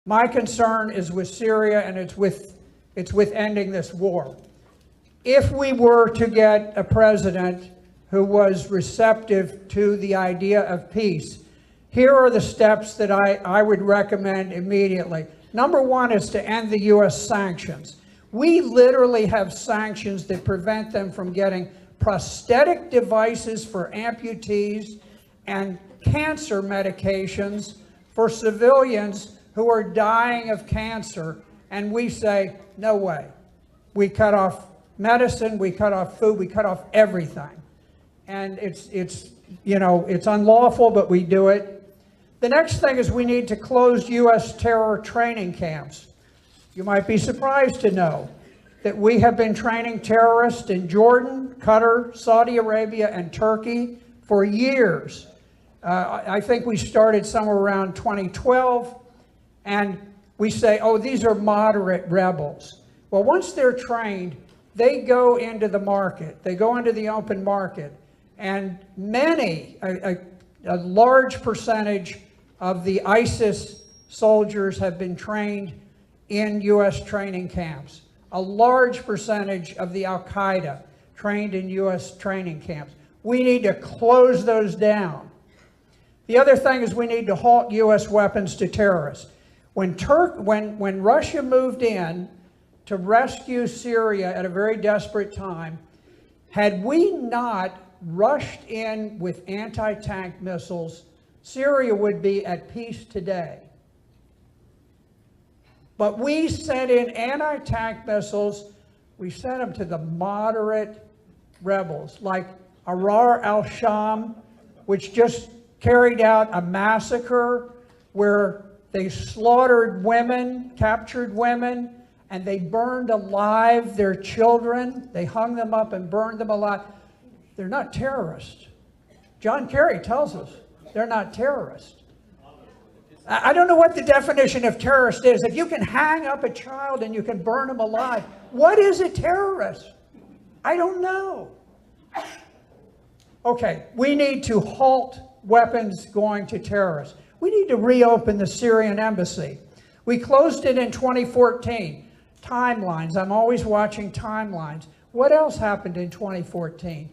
My concern is with Syria, and it's with ending this war. If we were to get a president who was receptive to the idea of peace, here are the steps that I would recommend immediately. Number one is to end the U.S. sanctions. We literally have sanctions that prevent them from getting prosthetic devices for amputees and cancer medications for civilians who are dying of cancer, and we say, no way. We cut off medicine, we cut off food, we cut off everything. And it's unlawful, but we do it. The next thing is we need to close U.S. terror training camps. You might be surprised to know that we have been training terrorists in Jordan, Qatar, Saudi Arabia, and Turkey for years. I think we started somewhere around 2012, and we say, oh, these are moderate rebels. Well, once they're trained, they go into the market. They go into the open market, and a large percentage of the ISIS soldiers have been trained in U.S. training camps. A large percentage of the Al-Qaeda trained in U.S. training camps. We need to close those down. The other thing is we need to halt U.S. weapons to terrorists. When Russia moved in to rescue Syria at a very desperate time, had we not rushed in with anti-tank missiles, Syria would be at peace today. But we sent in anti-tank missiles. We sent them to the moderate rebels like Ahrar Al-Sham, which just carried out a massacre where they slaughtered women, captured women, and they burned alive their children. They hung them up and burned them alive. They're not terrorists. John Kerry tells us they're not terrorists. I don't know what the definition of terrorist is. If you can hang up a child and you can burn them alive, what is a terrorist? I don't know. Okay, we need to halt weapons going to terrorists. We need to reopen the Syrian embassy. We closed it in 2014. Timelines. I'm always watching timelines. What else happened in 2014?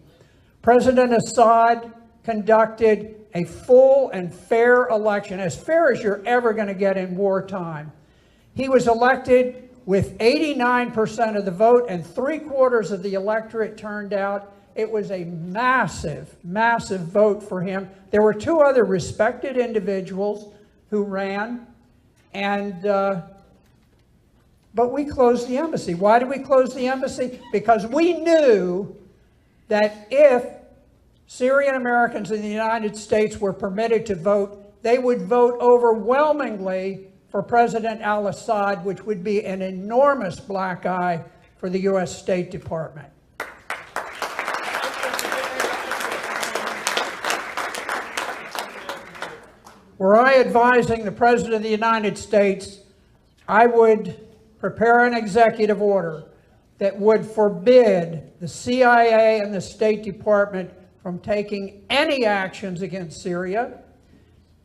President Assad conducted a full and fair election, as fair as you're ever going to get in wartime. He was elected with 89% of the vote, and 3/4 of the electorate turned out. It was a massive, massive vote for him. There were two other respected individuals who ran, but we closed the embassy. Why did we close the embassy? Because we knew that if Syrian Americans in the United States were permitted to vote, they would vote overwhelmingly for President Al-Assad, which would be an enormous black eye for the U.S. State Department. Were I advising the President of the United States, I would prepare an executive order that would forbid the CIA and the State Department from taking any actions against Syria,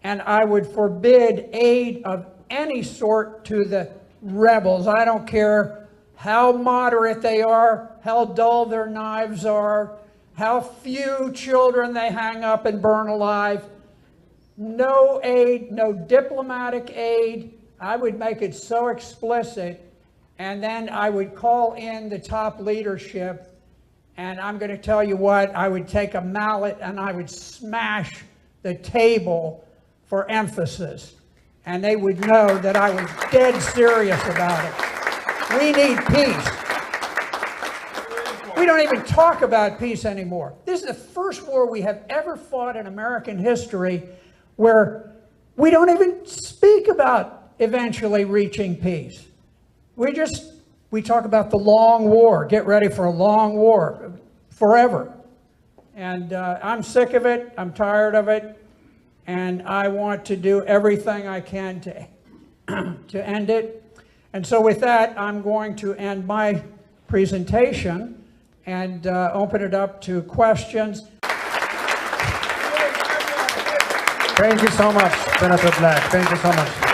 and I would forbid aid of any sort to the rebels. I don't care how moderate they are, how dull their knives are, how few children they hang up and burn alive. No aid, no diplomatic aid. I would make it so explicit, and then I would call in the top leadership, and I'm going to tell you what, I would take a mallet and I would smash the table for emphasis, and they would know that I was dead serious about it. We need peace. We don't even talk about peace anymore. This is the first war we have ever fought in American history where we don't even speak about eventually reaching peace. We talk about the long war. Get ready for a long war forever. And I'm sick of it. I'm tired of it. And I want to do everything I can to end it. And so with that, I'm going to end my presentation and open it up to questions. Thank you so much, Senator Black. Thank you so much.